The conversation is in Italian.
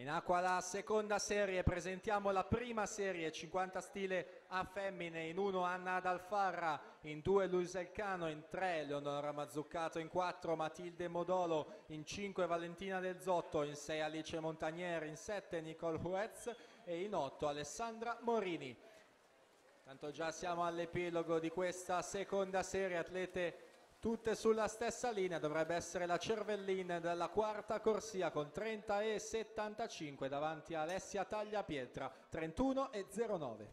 In acqua la seconda serie, presentiamo la prima serie, 50 stile a femmine, in 1 Anna Adalfarra, in 2 Luisa Elcano, in 3 Leonora Mazzuccato, in 4 Matilde Modolo, in 5 Valentina Del Zotto, in 6 Alice Montagnier, in 7 Nicole Huez e in 8 Alessandra Morini. Tanto già siamo all'epilogo di questa seconda serie, atlete tutte sulla stessa linea, dovrebbe essere la Cervellin della quarta corsia con 30,75 davanti a Alessia Tagliapietra, 31,09.